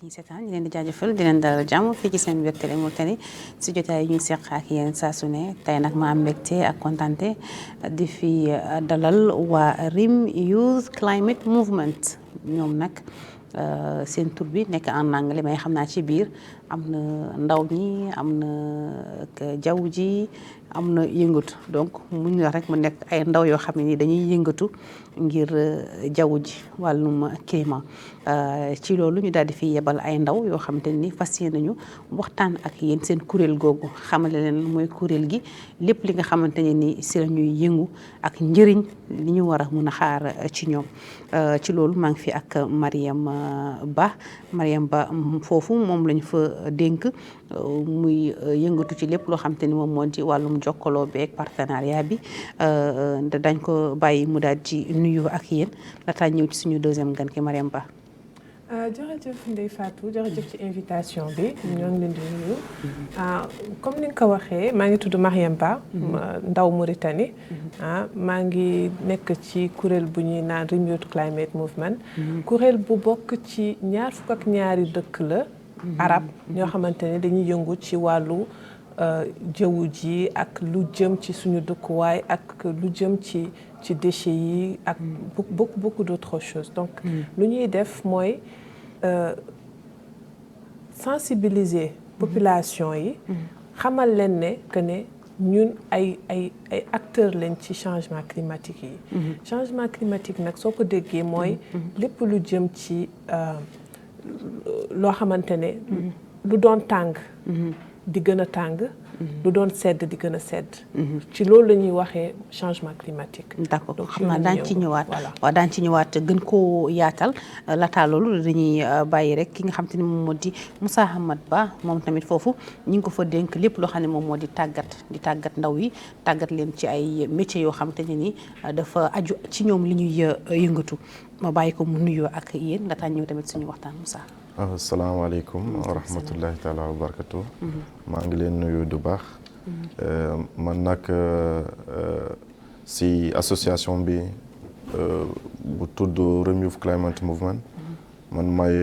ñu seetaan ñu leen di jaajëfal di leen dalal jàmm fii ci seen biir Télé Mauritanie si jotaay yi ñuy seq ak yéen saa su ne tey nag ma am mbégte ak kontante di fi dalal waa RIM Youth Climate Movement ñoom nag seen tur bi nekk en anglais mais xam naa ci biir am na ndaw ñi am na jaww ji am na yëngatu donc muñ la rek mu nekk ay ndaw yoo xam ne ni dañuy yëngatu ngir jaww ji wàllum climat ci loolu ñu daal di fi yebal ay ndaw yoo xamante ni fas yéene nañu waxtaan ak yéen seen kuréel googu xamale leen mooy kuréel gi lépp li nga xamante ne ni si la ñuy yëngu ak njëriñ li ñu war a mun a xaar ci ñoom ci loolu maa ngi fi ak Mariam Ba foofu moom lañu fa dénk muy yëngatu ci lépp loo xamante ni moom moo di wàllum jokkaloo beeg partenariat bi dañ ko bàyyi mu daal ci nuyu ak yéen laataa ñëw ci suñu deuxième gan ki Mariam Ba. jërëjëf Ndeye Fatou jërëjëf ci invitation bi ñoo ngi leen di nuyu comme ni nga ko waxee maa ngi tudd Mariam Ba ndaw Mauritanie maa ngi nekk ci kuréel bu ñuy naan RIM Youth Climate Movement kuréel bu bokk ci 22 dëkk la arab ñoo xamante ne dañuy yëngu ci wàllu jaww ji ak lu jëm ci suñu dëkkuwaay ak lu jëm ci déchets yi ak beaucoup d'autres choses donc lu ñuy def mooy sensibiliser population yi xamal leen ne que ne ñun ay acteurs lañ ci changement climatique yi changement climatique nag soo ko déggee mooy lépp lu jëm ci loo xamante ne lu doon tàng di gën a tàng lu doon sedd di gën a sedd ci loolu la ñuy waxee changement climatique. d'accord xam naa daan ci ñëwaat waaw daan ci ñëwaat gën koo yaatal laataa loolu dañuy bàyyi rek ki nga xam te ne moom moo di Moussa Hamad Ba moom tamit foofu ñu ngi ko fa dénk lépp loo xam ne moom moo di tàggat ndaw yi tàggat leen ci ay métiers yoo xam te ne ni dafa aju ci ñoom li ñuy yëngatu ma bàyyi ko mu nuyoo ak yéen laataa ñëw tamit suñu waxtaan Moussa. asalaamaaleykum wa rahmatullahi taala wa barakatu maa ngi leen nuyu du baax man nag si association bi bu tudd RIM Youth Climate Movement man may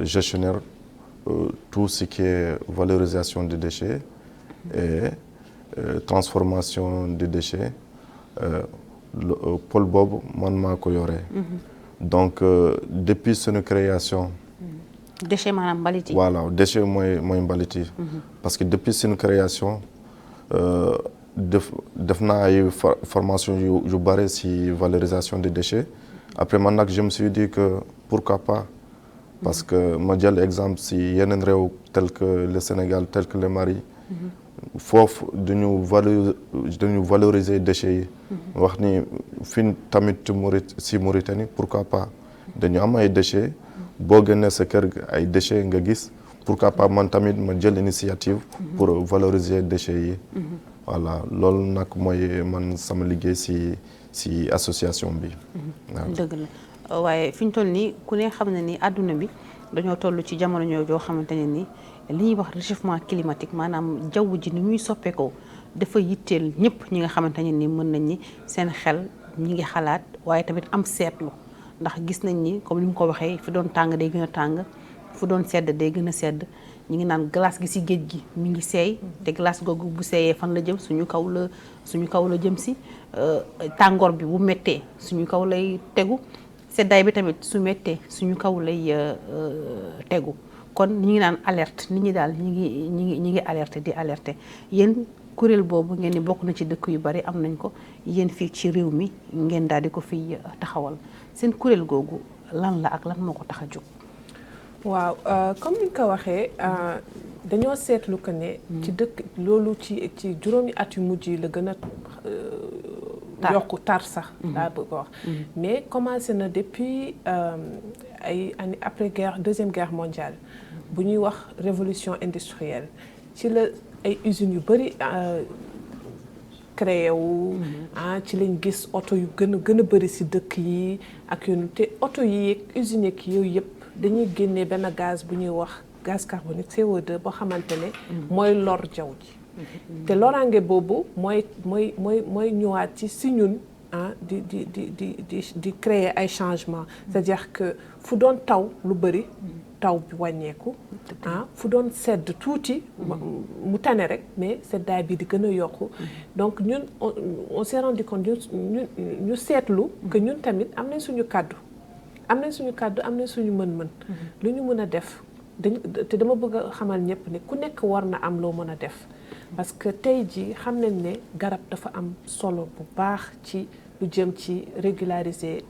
gestionnaire tout ce qui est valorisation des déchets et transformation des déchets pôle boobu man maa ko yore donc depuis suñu création. déchet maanaam mbalit yi. voilà déchet mooy mbalit yi. parce que depuis suñu création def naa ay formation yu bare ci valorisation des déchets après man nag je me suis dit que pourquoi pas parce que ma jël exemple ci yeneen réew tel que le Sénégal tel que le Mali. foofu dañu valoriser déchets yi. wax ni fi tamit ci Mauritanie pourquoi pas dañu am ay déchets boo génnee sa kër ay déchets nga gis pourquoi pas man tamit ma jël initiative pour valoriser déchets yi. voilà loolu nag mooy man sama liggéey ci association bi. waaw dëgg la waaye fi ñu toll nii ku ne xam na ni àdduna bi dañoo toll ci jamono joo xamante ne ni. li ñuy wax réchauffement climatique maanaam jaww ji ni muy soppeekoo dafa yitteel ñëpp ñi nga xamante ne ni mën nañ ni seen xel ñi ngi xalaat waaye tamit am seetlu ndax gis nañ ni comme ni mu ko waxee fi doon tàng day gën a tàng fu doon sedd day gën a sedd ñi ngi naan glace gi ci géej gi mi ngi seey te glace googu bu seeyee fan la jëm suñu kaw la jëm si tàngoor bi bu méttee suñu kaw lay tegu seddaay bi tamit su méttee suñu kaw lay tegu kon ñi ngi naan alerte nit ñi daal ñi ngi alerté di alerté yéen kuréel boobu ngeen ni bokk na ci dëkk yu bari am nañ ko yéen fii ci réew mi ngeen daal di ko fi taxawal seen kuréel googu lan la ak lan moo ko tax a jóg. waaw comme ni nga ko waxee dañoo seetlu que ne. ci dëkk loolu ci juróomi at yu mujj yi la gën a. yokku tar sax. daa bëgg wax mais commencé na depuis ay année après guerre deuxième guerre mondiale bu ñuy wax révolution industrielle ci la ay usines yu bari créé wu. ci lañ gis oto yu gën a bari ci dëkk yi ak yoonu te oto yi ak usines yeeg yooyu yëpp dañuy génnee benn gaz bu ñuy wax gaz carbonique CO2 boo xamante ne. mooy lor jaww ji. te loraange boobu mooy ñëwaat ci si ñun di créer ay changements c'est-à-dire que fu doon taw lu bëri taw bi wàññeeku fu doon sedd tuuti mu tane rek mais seddaay bi di gën a yokku donc ñun on s'est rendu compte ñu seetlu que ñun tamit am nañ suñu kàddu am nañ suñu mën-mën lu ñu mën a def te dama bëgg a xamal ñëpp ne ku nekk war na am loo mën a def parce que tey jii xam nañ ne garab dafa am solo bu baax ci lu jëm ci régulariser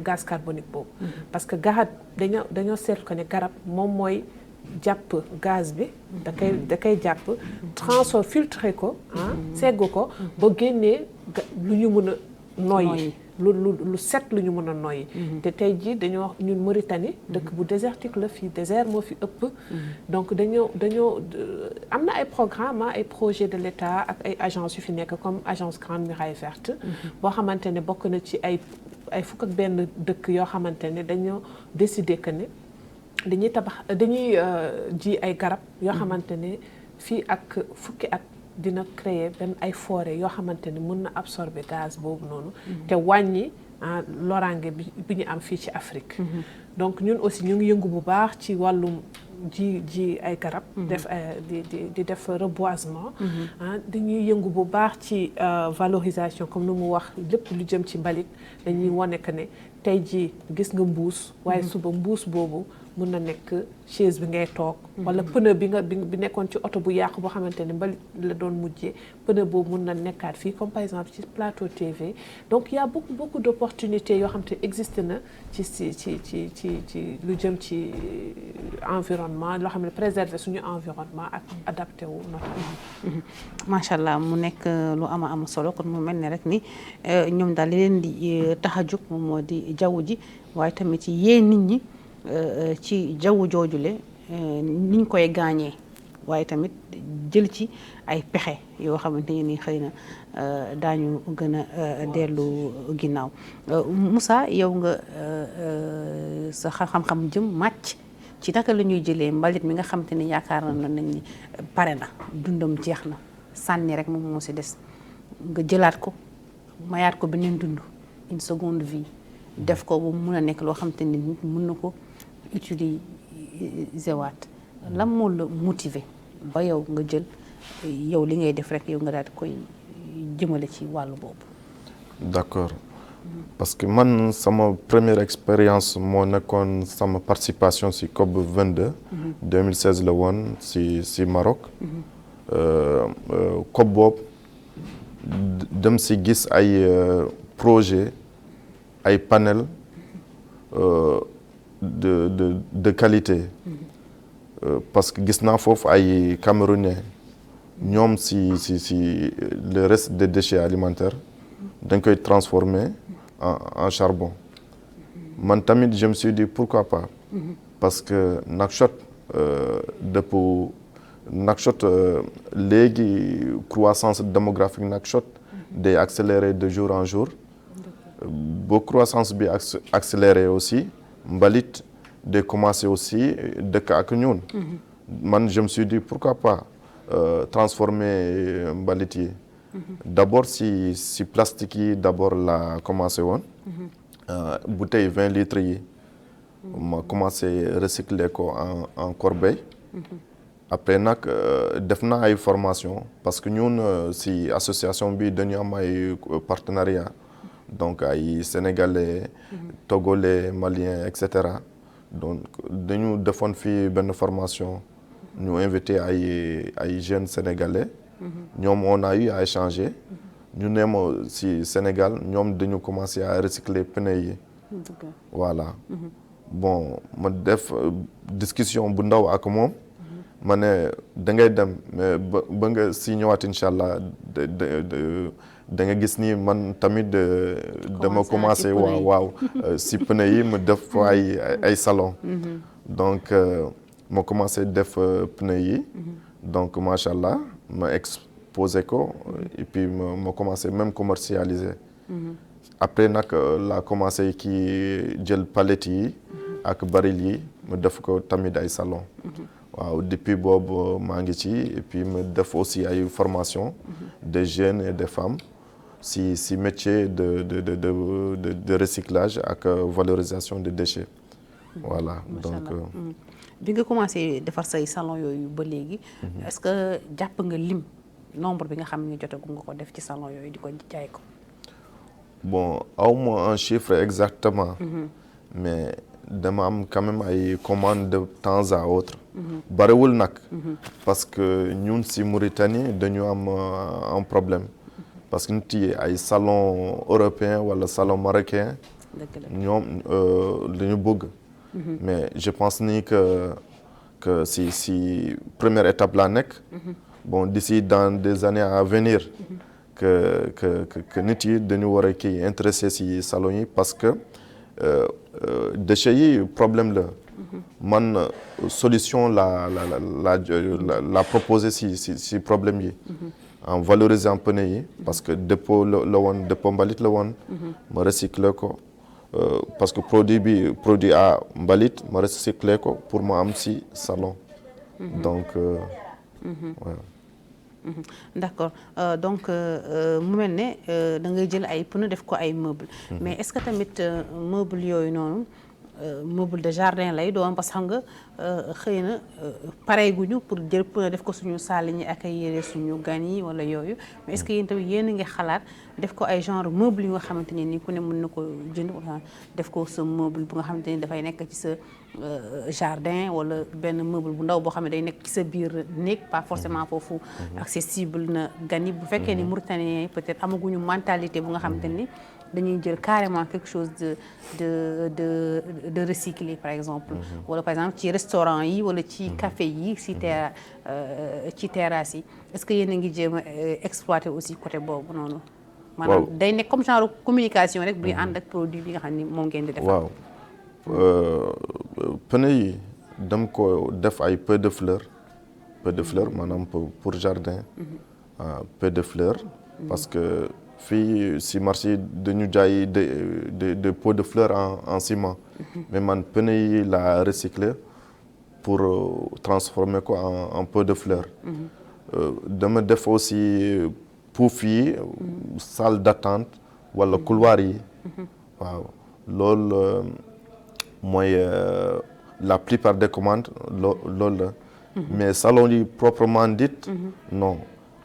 gaz carbonique boobu parce que garab dañoo seetlu ko ne garab moom mooy jàpp gaz bi da koy jàpp filtré ko segg ko ba génnee lu ñu mën a noyyi lu set lu ñu mën a noyyi te tey jii dañoo ñun Mauritanie dëkk bu désertique la fii désert moo fi ëpp donc dañoo am na ay programme ay projet de l'État ak ay agences yu fi nekk comme agence Grande Muraille Verte boo xamante ne bokk na ci ay fukk ak benn dëkk yoo xamante ne dañoo décider que ne dañuy ji ay garab yoo xamante ne fii ak fukki at dina créer benn ay forêt yoo xamante ne mën na absorber gaz boobu noonu te wàññi loraange bi ñu am fii ci Afrique donc ñun aussi ñu ngi yëngu bu baax ci wàllum ji ay garab di def reboisement dañuy yëngu bu baax ci valorisation comme nu mu wax lépp lu jëm ci mbalit dañuy wane que ne tey jii gis nga mbuus waaye suba mbuus boobu mën na nekk chaise bi ngay toog wala pneu bi nekkoon ci oto bu yàqu boo xamante ne mbalit la doon mujjee pneu boobu mën na nekkaat fii comme par exemple ci plateau TV donc il y a beaucoup d'opportunités yoo xam te existé na ci lu jëm ci environnement loo xam ne préserver suñu environnement ak adapté wu notamment macha allah mu nekk lu am solo kon mu mel ne rek ni ñoom daal li leen di tax a jóg moom moo di jaww ji waaye tamit yee nit ñi ci jaww joojule niñ koy gaañee waaye tamit jël ci ay pexe yoo xamante ni xëy na daañu gën a dellu ginnaaw Moussa yow nga sa xam-xam jëm màcc ci naka la ñuy jëlee mbalit mi nga xamante ni yaakaar nañ ni pare na dundam jeex na sànni rek moom moo si des nga jëlaat ko mayaat ko beneen dund une seconde vie def ko bu mun a nekk loo xamante ni nit mun na ko utiliser waat lan moo la motiver ba yow nga jël yow li ngay def rek yow nga daal di koy jëmale ci wàllu boobu. D'accord parce que man sama première expérience moo nekkoon sama participation ci COP 22. 2016 la woon ci Maroc. COP boobu dem ci gis ay projet ay panel de qualité parce que gis naa foofu ay Camerounais ñoom si le reste des déchets alimentaires dañ koy transformer en charbon man tamit je me suis dit pourquoi pas parce que Nouakchott léegi croissance démographique Nouakchott day accélérer de jour en jour boo croissance bi accéléré aussi mbalit day commencé aussi dëkk ak ñun man je me suis dit pourquoi pas transformer mbalit yi d'abord si plastique yi d'abord la commencé woon bouteille 20 litres yi ma commencé recycler ko en corbeille après nag def naa ay formation parce que ñun si association bi dañu am ay partenariat donc ay sénégalais togolais maliens et cetera donc dañu defoon fii benn formation ñu invité ay jeunes sénégalais ñoom on a eu à échanger ñu ne ma si Sénégal ñoom dañu commencé à recycler pneus yi voilà bon ma def discussion bu ndaw ak moom ma ne da ngay dem mais ba nga si ñëwaat incha allah da nga gis ni man tamit dama commencé waaw si pneu yi ma def fa ay salon donc ma commencé def pneu yi donc macha allah ma exposé ko et puis ma commencé même commercialiser après nag la commencé kii jël palette yi ak baril yi ma def ko tamit ay salon waaw depuis boobu maa ngi ci et puis ma def aussi ay formation des jeunes et des femmes si métier de recyclage ak valorisation des déchets. Voilà donc. bi nga commencé defar say salon yooyu ba léegi. est-ce que jàpp nga lim nombre bi nga xam ne jotagu nga ko def ci salon yooyu di ko jaay ko. bon awma un chiffre exactement. mais dama am quand même ay commandes de temps à autre. bariwul nag. parce que ñun si Mauritanie dañu am un problème. parce que nit yi ay salon européen wala salon marocain. ñoom dañu bëgg. mais je pense ni que si première étape laa nekk. bon d'ici dans des années à venir. que nit yi dañu war a kii intéressé si salon yi parce que déchets yi problème la. man solution la proposer si problème yi. en valorisant pneu yi parce que dépôt la woon dépôt mbalit la woon. ma recycler ko. parce que produit à mbalit ma recycler ko pour ma am si salon. donc voilà. d'accord donc mu mel ne da ngay jël ay pneu def ko ay meubles. mais est-ce que tamit meubles yooyu noonu meuble de jardin lay doon parce que xam nga xëy na pareeguñu pour jël pneu def ko suñu salle ñi accueillir suñu gan yi wala yooyu mais est-ce que yéen tamit yéen a ngi xalaat def ko ay genre meuble yu nga xamante ne ni ku ne mën na ko jënd def ko sa meuble bu nga xamante ni dafay nekk ci sa jardin wala benn meuble bu ndaw boo xam ne day nekk ci sa biir néeg pas forcément foofu accessible na gan yi bu fekkee ni Mauritaniens yi peut-être amaguñu mentalité bu nga xamante ni dañuy jël carrément quelque chose de recyclé par exemple. wala par exemple ci restaurant yi wala ci café yi ci terrasse yi est-ce que yéen a ngi jéem a exploiter aussi côté boobu noonu. maanaam day nekk comme genre communication rek buy ànd ak produit bi nga xam ni moom ngeen di def. waaw pneu yi dem ko def ay peu de fleurs maanaam pour jardin. peu de fleurs parce que fii si marché dañu jaay des pots de fleurs en ciment. mais man pneu yi la recycler pour transformer ko en pot de fleurs. dama def aussi pouf yi salle d'attente wala couloir yi. waaw loolu mooy la plupart des commandes loolu la. mais salon yi proprement dit non.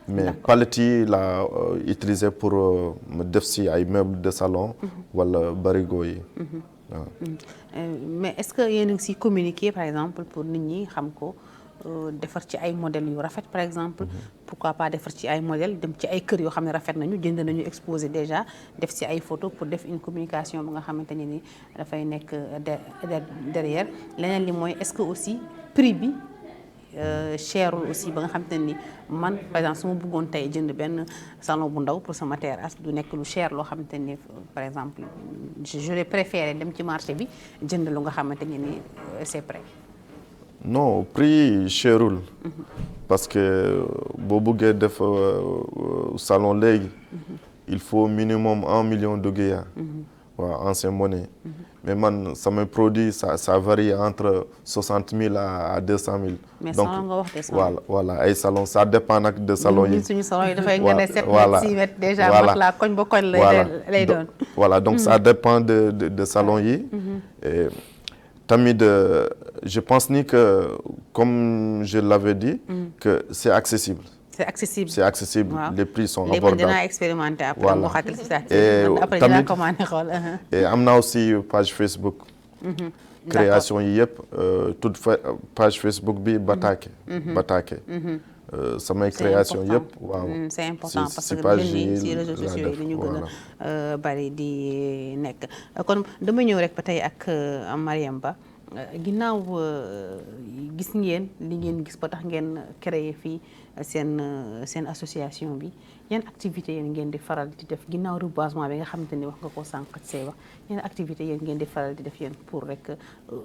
mais palette yi la utiliser pour me def si ay meubles de salon wala barigo yi. waaw. mais est-ce que yéen a ngi siy communiquer par exemple pour nit ñi xam ko defar ci ay modèles yu rafet par exemple. pourquoi pas defar ci ay modèles dem ci ay kër yoo xam ne rafet nañu jënd nañu exposé déjà def ci ay photos pour def une communication bu nga xamante ne ni dafay nekk derrière leneen li mooy est-ce que aussi prix bi. cherul aussi ba nga xam te ni man par exemple su ma bëggoon tey jënd benn salon bu ndaw pour sama terrasse du nekk lu cher loo xamante ni par exemple j'aurais préféré dem ci marché bi jënd lu nga xamante ni c'est prêt. non prix cherul. parce que boo bëggee def salon léegi. il faut minimum 1 million de guéa. waaw ancien monnaie. mais man samay produit ça varie entre 60 000 à 200 000. mais donc salon nga wax de salon. voilà ay salon ça dépend nag de salon yi. suñu salon yi dafay nga ne 7 mètres 6 mètres déjà mat la koñ ba koñ lay doon. voilà donc ça dépend de salon yi. et tamit je pense ni que comme je l'avais dit. que c'est accessible. c'est accessible. c'est accessible. waaw. les prix sont léegi abordables. dinaa expérimenter après. Voilà. mu waxatal si sax Et après tamit- dinaa commandé xool. et am na aussi page Facebook. création yi yëpp toute page Facebook bi Batake. Batake. samay création yëpp waaw. c'est important si- parce si que page jeunes yi yi si réseaux laa sociaux yi def, dañu gën voilà. a bari di nekk kon dama ñëw rek ba tey ak Marième Ba ginnaaw gis ngeen li ngeen gis ba tax ngeen créer fii seen association bi yan activités yéen ngeen di faral di def ginnaaw reboisement bi nga xamante ni wax nga ko sànq ci say wax yan activités yéen ngeen di faral di def yéen pour rek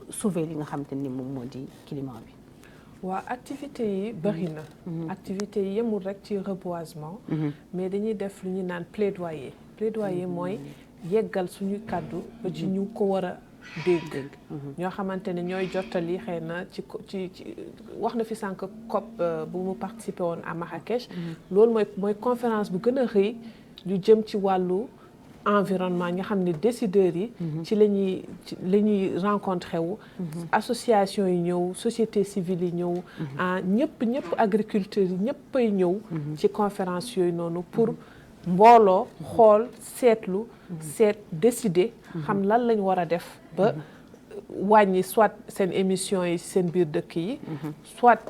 sauver li nga xamante ni moom moo di climat bi. waa activité yi bëri na. activité yi yemul rek ci reboisement. mais dañuy def lu ñuy naan plaidoyer. plaidoyer mooy yeggal suñu kàddu ba ci ñu ko war a dégg. ñoo xamante ne ñooy jottali xëy na ci wax na fi sànq COP bu mu participé woon à Marrakech. loolu mooy conférence bu gën a rëy lu jëm ci wàllu environnement nga xam ne décideurs yi ci la ñuy rencontré wu association yi ñëw société civile yi ñëw ñëpp agriculteurs yi ñëpp ay ñëw ci conférence yooyu noonu pour mbooloo xool seetlu décider xam lan lañ war a def ba wàññi soit seen émission yi seen biir dëkk yi soit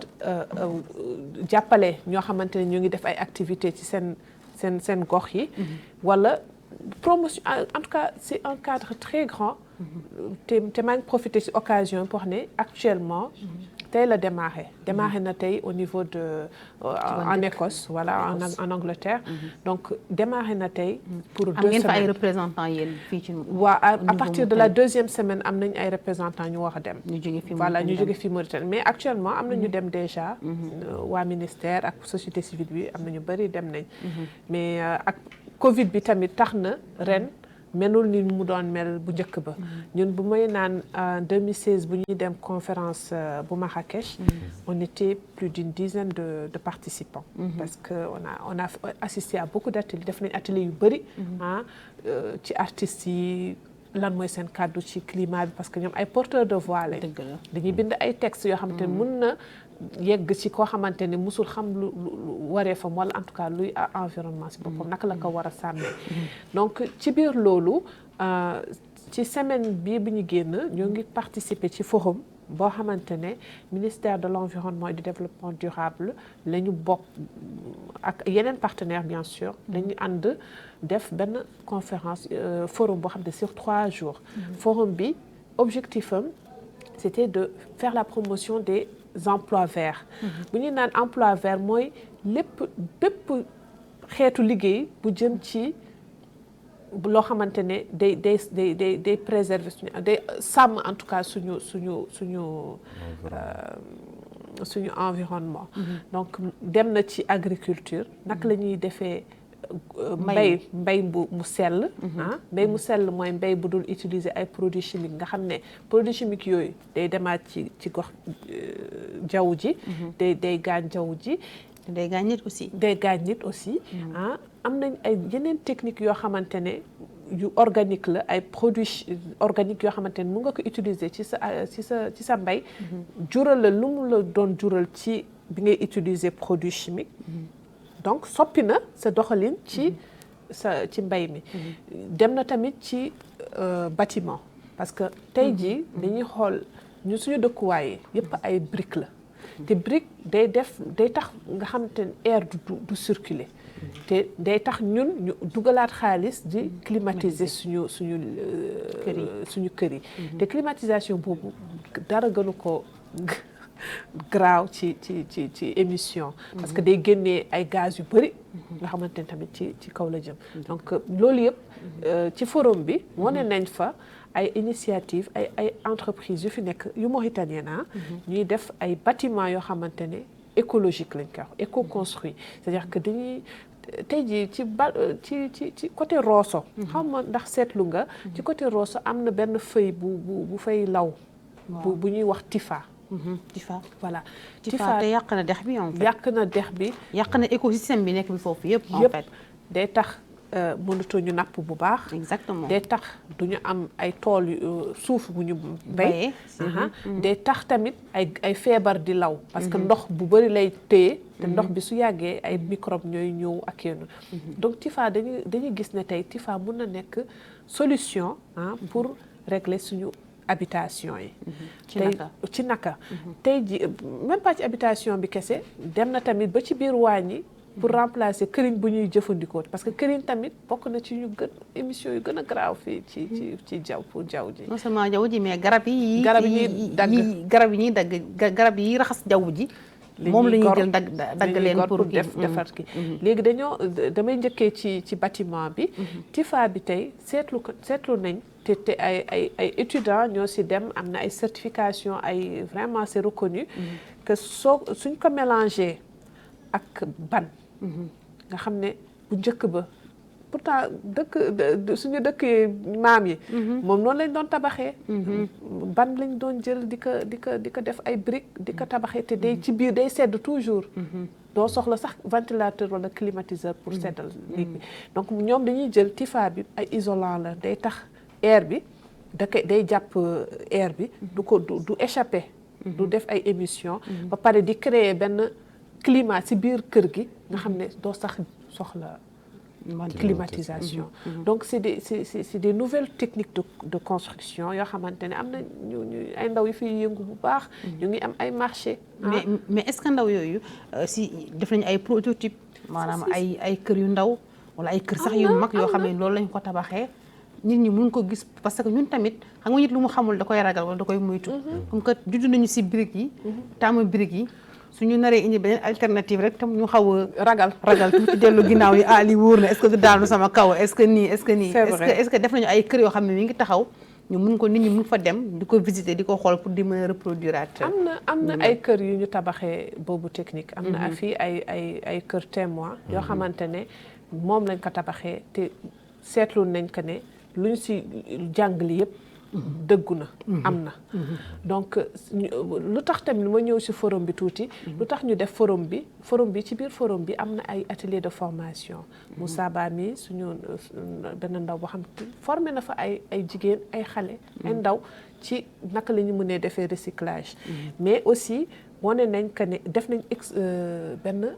jàppale ñoo xamante ne ñu ngi def ay activités ci seen gox yi wala promotion en tout cas c'est un cadre très grand te maa ngi profité ci occasion pour ne actuellement tey la démarré na tey au niveau de en Écosse voilà en Angleterre donc démarré na tey pour 2 semaines. am ngeen fa ay représentants yéen fii ci à partir de la 2e semaine am nañ ay représentants ñu war a dem ñu jóge fi Mauritanie mais actuellement am na ñu dem déjà waa ministère ak société civile bi am na ñu bëri dem nañ mais ak Covid bi tamit tax na ren melul ni mu doon mel bu njëkk ba ñun bu may naan 2016 bu ñuy dem conférence bu Marrakech on était plus d'une dizaine de participants parce que on a assisté à beaucoup d'ateliers def nañ ateliers yu bëri ci artistes yi lan mooy seen kàddu ci climat bi parce que ñoom ay porteurs de voix lañ dañuy bind ay textes yoo xamante ne mën na yegg ci koo xamante ne musul xam lu waree fam wala en tout cas luy environnement si boppam naka la ko war a sàmmee donc ci biir loolu ci semaine bii bi ñu génn ñoo ngi participer ci forum boo xamante ne ministère de l'environnement et du développement durable la ñu bokk ak yeneen partenaires bien sûr dañu ànd def benn conférence forum boo xam ne sur 3 jours forum bi objectif am c'était de faire la promotion des emplois verts bu ñuy naan emploi vert mooy bépp xeetu liggéey bu jëm ci loo xamante ne day préserver day sàmm en tout cas suñu environnement donc dem na ci agriculture naka la ñuy defee mbay mu sell mbay mu sell mooy mbay bu dul utiliser ay produits chimiques nga xam ne produits chimiques yooyu day demaat ci gox jaww ji day gaañ jaww ji day gaañ nit aussi am nañ ay yeneen techniques yoo xamante ne yu organique la ay produits organiques yoo xamante ne mu nga ko utiliser ci sa mbay jural la lu mu la doon jural ci bi ngay utiliser produits chimiques donc soppi na sa doxalin ci mbay mi dem na tamit ci bâtiment parce que tey jii dañuy xool ñu suñu dëkkuwaay yépp ay briques la te brique day tax nga xam te air du circuler te day tax ñun ñu dugalaat xaalis di climatiser suñu kër yi te climatisation boobu dara gënu ko graaw ci émission parce que day génnee ay gaz yu bëri nga xamante ne tamit ci kaw la jëm donc loolu yëpp ci forum bi wane nañ fa ay initiative ay entreprises yu fi nekk yu mauritanienne ñuy def ay bâtiments yoo xamante ne écologique lañ koy wax éco-construit c'est-à-dire que dañuy tey jii ci côté Rosso xam nga ndax seetlu nga ci côté Rosso am na benn feuille bu fay law bu ñuy wax Tifa voilà Tifa te yàq na dex bi en fait yàq na écosystème bi nekk bi foofu yëpp en fait day tax mënatuñu napp bu baax exactement day tax duñu am ay tool suuf bu ñu bay day tax tamit ay feebar di law parce que ndox bu bëri lay téye te ndox bi su yàggee ay microbe ñooy ñëw ak yenn donc Tifa dañuy gis ne tey Tifa mën na nekk solution pour régler suñu habitation yi ci naka tey ji même pas ci habitation bi kese dem na tamit ba ci biir waañ yi pour remplacer këriñ bu ñuy jëfandikoo parce que këriñ tamit bokk na ci ñu gën émission yu gën a graaw fii ci jaww ji non seulement jaww ji mais garab yi ñuy dagg garab yi raxas jaww ji moom la ñuy jël dagg leen pour defar ki léegi damay njëkkee ci bâtiment bi Tifa bi tey seetlu nañ te ay étudiants ñoo ci dem am na ay certification ay vraiment c'est reconnu que suñ ko mélangé ak ban nga xam ne bu njëkk ba pourtant suñu dëkk maam yi moom noonu lañ doon tabaxee ban lañ doon jël di ko def ay briques di ko tabaxee te day ci biir day sedd toujours doo soxla sax ventilateur wala climatiseur pour seddal néeg bi donc ñoom dañuy jël Tifa bi ay isolant la day tax air bi day jàpp air bi du échapper du def ay émissions ba pare di créer benn climat ci biir kër gi nga xam ne doo sax soxla climatisation donc c'est des nouvelles techniques de construction yoo xamante ne am na ñu ay ndaw yi fiy yëngu bu baax ñu ngi am ay marché mais est-ce que ndaw yooyu si def nañu ay prototype maanaam ay kër yu ndaw wala ay kër sax yu mag yoo xam ne loolu lañ ko tabaxee nit ñi mun ko gis parce que ñun tamit xam nga nit lu mu xamul da koy ragal wala da koy moytu comme que judd nañu si briques yi taamu briques yi suñu naree indi beneen alternative rek tam ñu xaw a ragal tuuti dellu ginnaaw yi li wóor na est-ce que du daanu sama kaw est-ce que nii est-ce que def nañu ay kër yoo xam ne mi ngi taxaw ñu mun ko nit ñi mun fa dem di ko visiter di ko xool pour di mën a reproduire am na ay kër yu ñu tabaxee boobu technique am na fii ay kër témoin yoo xamante ne moom lañ ko tabaxee te seetlu nañ ko ne luñ si jàngali yëpp dëggu na am na donc lu tax tamit ma ñëw ci forum bi tuuti lu tax ñu def forum bi ci biir forum bi am na ay atelier de formation Moussa Ba mi suñu benn ndaw boo xam formé na fa ay jigéen ay xale ay ndaw ci naka la ñu mënee defee recyclage mais aussi wane nañ que ne def nañ benn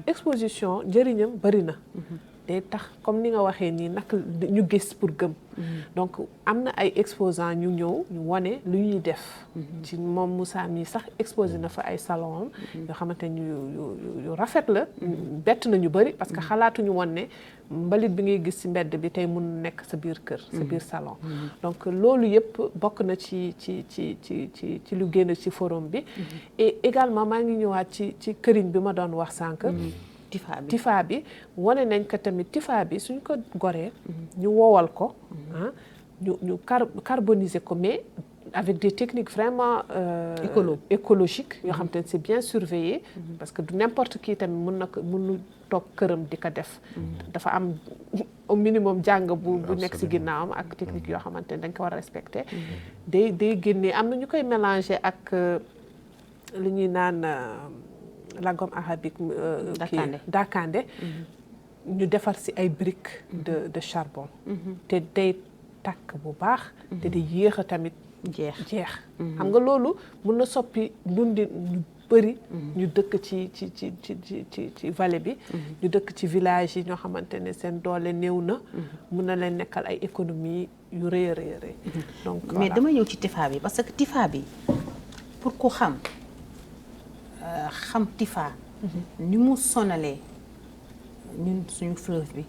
exposition njëriñam bari na day tax comme ni nga waxee nii nag ñu gis pour gëm donc am na ay exposants ñu ñëw ñu wane lu ñuy def ci moom Moussa mi sax exposé na fa ay salon yoo xamante ni yu rafet la bett na ñu bëri parce que xalaatuñu woon ne mbalit bi ngay gis ci mbedd bi tey mun nekk sa biir kër sa biir salon donc loolu yëpp bokk na ci lu génn ci forum bi et également maa ngi ñëwaat ci këriñ bi ma doon wax sànq Tifa bi wane nañ ko tamit Tifa bi suñ ko goree ñu wowal ko ñu carboniser ko mais avec des techniques vraiment écologiques yoo xam te ne c'est bien surveillé parce que du n'importe qui tamit mënu toog këram di ko def dafa am au minimum jàng bu nekk ci ginnaawam ak technique yoo xamante ne dañ ko war a respecter day génnee am na ñu koy mélanger ak li ñuy naan la gomme arabique dakande ñu defar ci ay briques de charbon te day takk bu baax te day yéex a tamit jeex xam nga loolu mun na soppi dundi ñu bëri ñu dëkk ci vallée bi ñu dëkk ci village yi ñoo xamante ne seen doole néew na mun na leen nekkal ay économie yu rëy a rëy donc mais dama ñëw ci Tifa bi parce que Tifa bi pour ko xam Tifa ni mu sonalee ñun suñu fleuve bi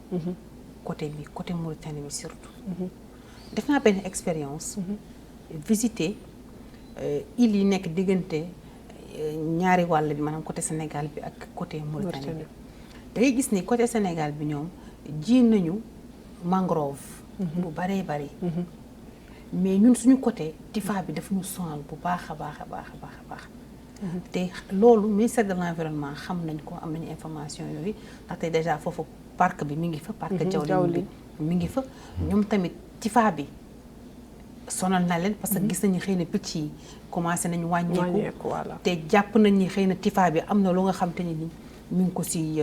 côté Mauritanie bi surtout def naa benn expérience visiter îles yi nekk diggante ñaari wàll bi maanaam côté Sénégal bi ak côté Mauritanie bi da ngay gis ni côté Sénégal bi ñoom ji nañu mangrove bu baree bari mais ñun suñu côté Tifa bi dafa ñu sonal bu baax a baax te loolu ministère de l'environnement xam nañ ko am nañu information yooyu ndaxte déjà foofu parc bi mi ngi fa parc Diaolé bi mi ngi fa ñoom tamit Tifa bi sonal na leen parce que gis nañu xëy na picc yi commencé nañu wàññeeku te jàpp nañ ni xëy na Tifa bi am na lu nga xam te ni mi ngi ko si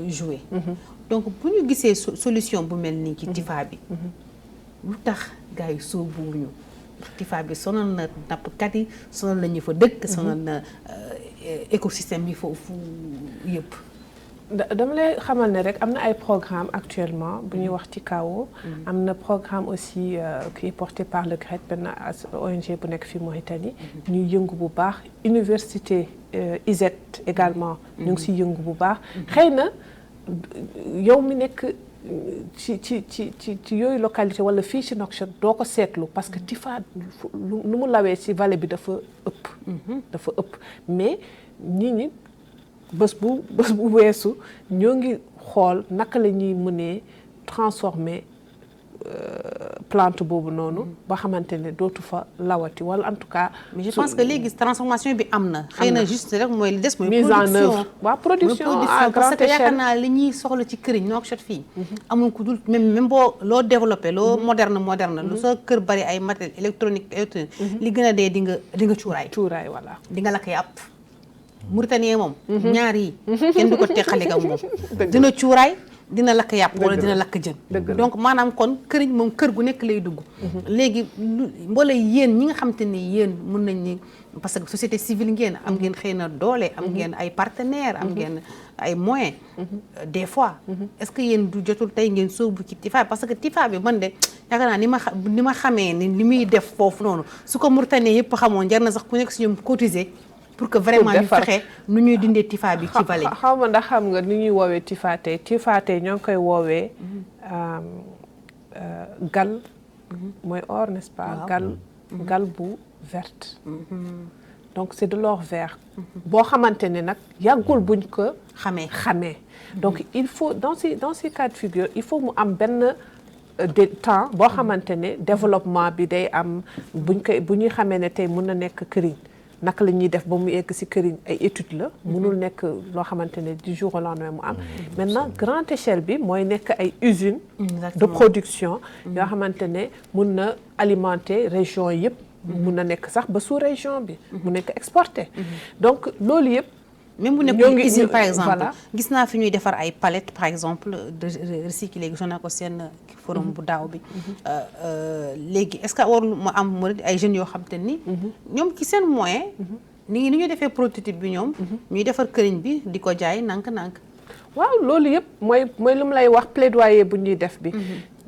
joué donc bu ñu gisee solution bu mel nii ci Tifa bi lu tax gars yi soobuwuñu Tifa bi sonal na nappkat yi sonal na ñu fa dëkk sonal na écosystème yi foofu yëpp dama lay xamal ne rek am na ay programme actuellement bu ñuy wax ci kaw am na programme aussi qui est porté par le GRED benn ONG bu nekk fi Mauritanie ñuy yëngu bu baax université ISET également ñu ngi si yëngu bu baax xëy na yow mi nekk ci yooyu localité wala fii ci Nouakchott doo ko seetlu parce que Tifa nu mu lawee ci vallée bi dafa ëpp mais nit ñi bés bu weesu ñoo ngi xool naka la ñuy mënee transformer plante boobu noonu ba xamante ne dootu fa lawati wala en tout cas. mais je pense que léegi transformation bi am na. xëy na juste rek mooy li des mooy. mise en œuvre waaw production à grande échelle parce que yaakaar naa li ñuy soxla ci këriñ Nouakchott fii. amul ku dul même boo loo développé loo moderne. lu sa kër bari ay matériel électronique li gën a dee di nga cuuraay. voilà di nga lakk yàpp. Mauritanien moom ñaar yi kenn du ko teqale ak moom dina cuuraay dina lakk yàpp wala dina lakk jën donc maanaam kon këriñ moom kër gu nekk lay dugg léegi mboole yéen ñi nga xam te ni yéen mën nañ ni parce que société civile ngeen am ngeen xëy na doole am ngeen ay partenaires am ngeen ay moyens des fois est-ce que yéen du jotul tey ngeen sóobu ci TIFA parce que TIFA bi man de yaakaar naa ni ma xamee ni li muy def foofu noonu su ko Mauritanie yëpp xamoon jar na sax ku nekk si ñoom cotiser pour que vraiment ñu fexe nu ñuy dindee TIFA bi ci vallée xaw ma ndax xam nga ni ñuy woowee TIFA tey ñoo ngi koy woowee gal mooy or n'est-ce pas gal bu verte donc c'est de l'or vert boo xamante ne nag yàggul buñ ko xamee donc il faut dans ces cas de figure il faut mu am benn de temps boo xamante ne développement bi day am bu ñuy xamee ne tey mën na nekk këriñ naka la ñuy def ba mu egg ci këriñ ay études la mënul nekk loo xamante ne du jour au lendemain mu am maintenant grande échelle bi mooy nekk ay usines de production yoo xamante ne mun na alimenter région yëpp mun na nekk sax ba sous région bi mu nekk exporté donc loolu yëpp même bu nekk usine par exemple gis naa fi ñuy defar ay palettes par exemple de recycler gisoon naa ko seen forum bu daaw bi léegi est-ce que warul ma am ay jeunes yoo xam te ni ñoom ci seen moyen ni ñu defee prototype bi ñoom ñuy defar këriñ bi di ko jaay nànk-nànk waaw loolu yëpp mooy lu mu lay wax plaidoyer bu ñuy def bi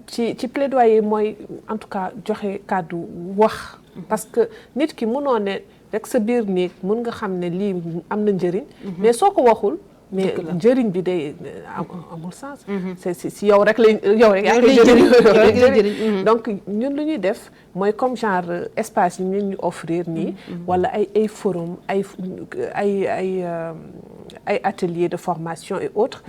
ci plaidoyer mooy en tout cas joxe kàddu wax parce que nit ki mënoo ne rek sa biir néeg mën nga xam ne lii am na njëriñ mais soo ko waxul mais njëriñ bi day amul sens c'est si yow rek yaa koy jëriñ donc ñun lu ñuy def mooy comme genre espace yi ñu offrir nii wala ay forum ay atelier de formation et autres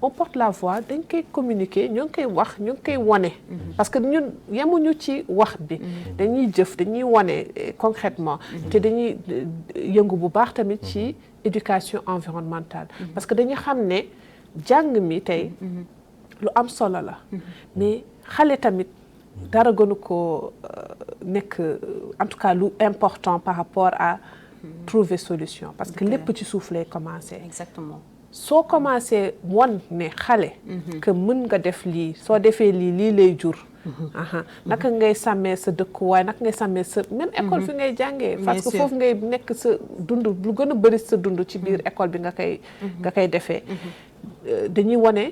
on porte la voix dañ koy communiquer ñu ngi koy wax ñu ngi koy wone parce que ñun yemuñu ci wax bi dañuy jëf dañuy wone concrètement te dañuy yëngu bu baax tamit ci éducation environnementale parce que dañu xam ne jàng mi tey lu am solo la mais xale tamit dara gënu ko nekk en tout cas lu important par rapport à trouver solution parce que lépp ci suuf lay commencer exactement soo commencé won ne xale que mën nga def lii soo defee lii lay jur naka ngay sàmmee sa dëkkuwaay naka ngay sàmmee sa même école fi ngay jàngee parce que foofu ngay nekk sa dund lu gën a bëri sa dund ci biir école bi nga koy defee dañuy wone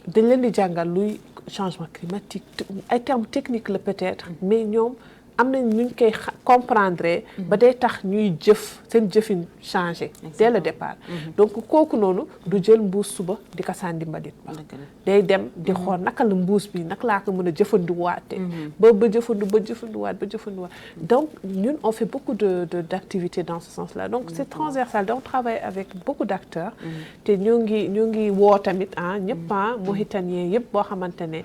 dañ leen di jàngal luy changement climatique ay termes techniques la peut-être mais ñoom am nañ ñu koy comprendre ba day tax ñuy jëf seen jëfin changé dès le départ donc kooku noonu du jël mbuus suba di ko sànni mbalit ba day dem di xool naka la mbuus bi naka laa ko mën a jëfandiwaate ba jëfandiwaat donc ñun on fait beaucoup d'activités dans ce sens-là donc c'est transversal donc on travaille avec beaucoup d'acteurs te ñoo ngi woo tamit ñëpp Mauritaniens yëpp boo xamante ne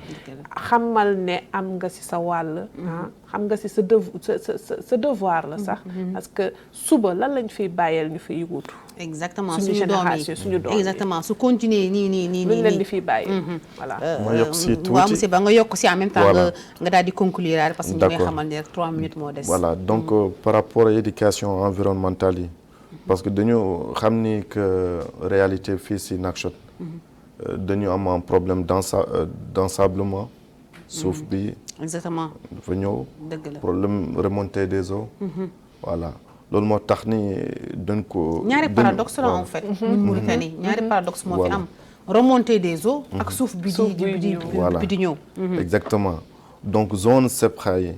xamal ne am nga ci sa wàll xam nga ci sa devoir la sax parce que suba lan lañ fiy bàyyeel ñu fiy wutu exactement suñu doom exactement su continuer nii luñ leen di fiy bàyyee voilà ma yokk si tuuti waaw monsieur Ba nga yokk si en même temps nga daal di conclure parce que ñu may xamal ne rek 3 minutes moo des voilà donc par rapport à éducation environnementale yi parce que dañu xam ni que réalité fii si Nouakchott dañu am un problème d'ensablement suuf bi exactement dafa ñëw problème remontée des eaux voilà loolu moo tax ni dañ ko ñaari paradoxe la en fait ñun Mauritanie ñaari paradoxe moo fi am remontée des eaux ak suuf bi di ñëw exactement donc zone SEPRA yi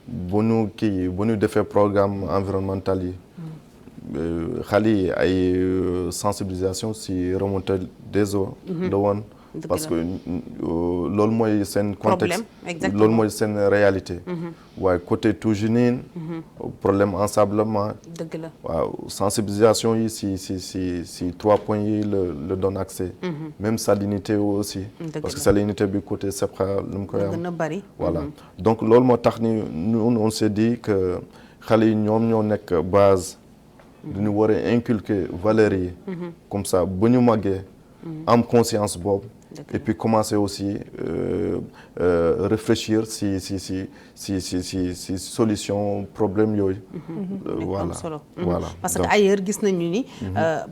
bu ñu defee programme environnemental yi xale yi ay sensibilisation si remontée des eaux la woon parce que loolu mooy seen contexte loolu mooy seen réalité waaye côté Toujinine problème ensablement dëgg la waaw sensibilisation yi si 3 points yi la doon accès même salinité aussi parce que salinité bi côté SEPRA lu mu koy am gën a bari voilà donc loolu moo tax ni ñun on s'est dit que xale yi ñoom ñoo nekk base duñu war a inculquer valeurs yi comme ça bu ñu màggee am conscience boobu et puis commencer aussi réfléchir si solution problème yooyu. Voilà voilà. parce que ailleurs gis nañu ni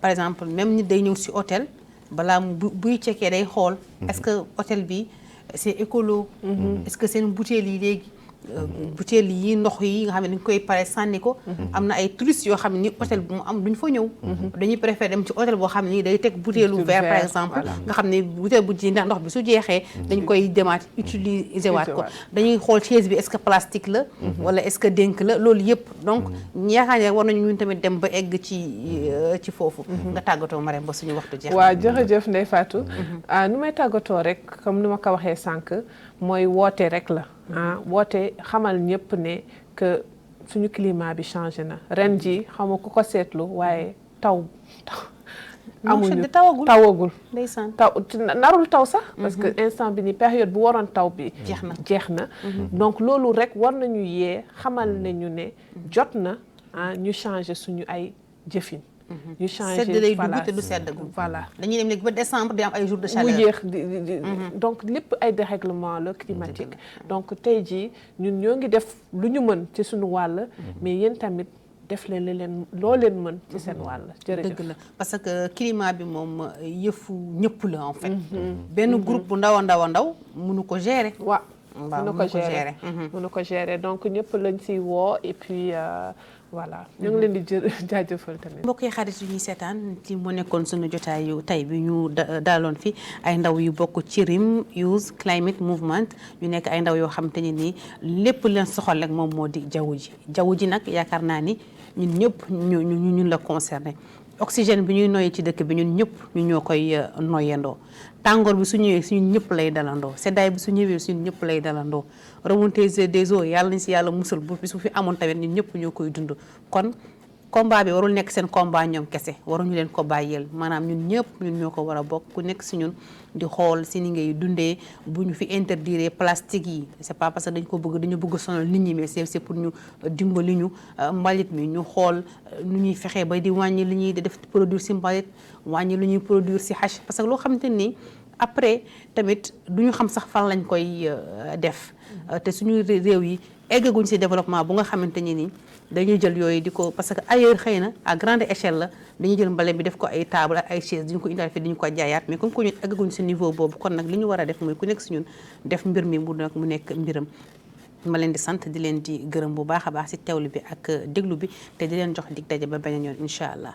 par exemple même nit day ñëw ci hôtel balaa buy cekkee day xool est-ce que hôtel bi c'est écolo est-ce que seen bouteille yi léegi butéel yi ndox yi nga xam ne dañ koy pare sànni ko am na ay touristes yoo xam ne ni hôtel bu mu am duñ fa ñëw dañuy préférer dem ci hôtel boo xam ne ni day teg butéelu verre par exemple nga xam ne butéel bu ji ndax ndox bi su jeexee dañ koy demaat utiliser waat ko dañuy xool chaise bi est-ce que plastique la wala est-ce que dénk la loolu yëpp donc yaakaar ne war nañu ñun tamit dem ba egg ci foofu nga tàggatoo Marème ba suñu waxtu jeex waaw jërëjëf Ndeye Fatou nu may tàggatoo rek comme ni ma ko waxee sànq mooy woote rek la woote xamal ñëpp ne que suñu climat bi changé na ren ji xaw ma ku ko seetlu waaye taw amuñu tawagul narul taw sax parce que instant bi ni période bu waroon taw bi jeex na donc loolu rek war nañu yee xamal nañu ne jot na ñu changé suñu ay jëfin ñu changé sedd lay dugg te du seddagul voilà dañuy dem léegi ba décembre di am ay jours de chaleur mu yéex donc lépp ay dérèglement la climatique donc tey jii ñun ñoo ngi def lu ñu mën ci suñu wàll mais yéen tamit def leen loo leen mën ci seen wàll jërëjëf dëgg la parce que climat bi moom yëfu ñëpp la en fait benn groupe bu ndaw a ndaw mënu ko gérer waaw mënu ko gérer donc ñëpp lañ ci woo et puis voilà ñu ngi leen di jaajëfal tamit. mbokk yi xarit yu ñuy seetaan ci mu nekkoon suñu jotaayu tey bi ñu daaloon fi ay ndaw yu bokk ci RIM Youth Climate Movement ñu nekk ay ndaw yoo xam te ne nii lépp leen soxal rek moom moo di jaww ji nag yaakaar naa ni ñun ñëpp ñun la concerné oxygène bi ñuy noyyi ci dëkk bi ñun ñëpp ñu ñoo koy noyyandoo tàngoor bi su ñëwee suñu ñëpp lay dalandoo seddaay bi su ñëwee suñu ñëpp lay dalandoo remontée des eaux yàlla nañ si yàlla musal bu su fi amoon tamit ñun ñëpp ñoo koy dund kon combat bi warul nekk seen combat ñoom kese waruñu leen ko bàyyeel maanaam ñun ñëpp ñun ñoo ko war a bokk ku nekk si ñun di xool si ni ngay dundee bu ñu fi interdire plastique yi c'est pas parce que dañu bëgg sonal nit ñi mais c'est pour ñu dimbali ñu mbalit mi ñu xool nu ñuy fexee ba di wàññi li ñuy def produire si mbalit wàññi lu ñuy produire si hache parce que loo xamante ni après tamit du ñu xam sax fan lañ koy def te suñu réew yi eggaguñ si développement bu nga xamante ni dañuy jël yooyu di ko parce que ailleurs xëy na à grande échelle la dañuy jël mbale bi def ko ay table ak ay chaise diñu ko indaal fi diñu ko jaayaat mais comme que ñun eggaguñ si niveau boobu kon nag li ñu war a def mooy ku nekk si ñun def mbir mi mu nekk mbiram ma leen di sant di leen di gërëm bu baax a baax si teewlu bi ak déglu bi te di leen jox dig daje ba beneen yoon incha allah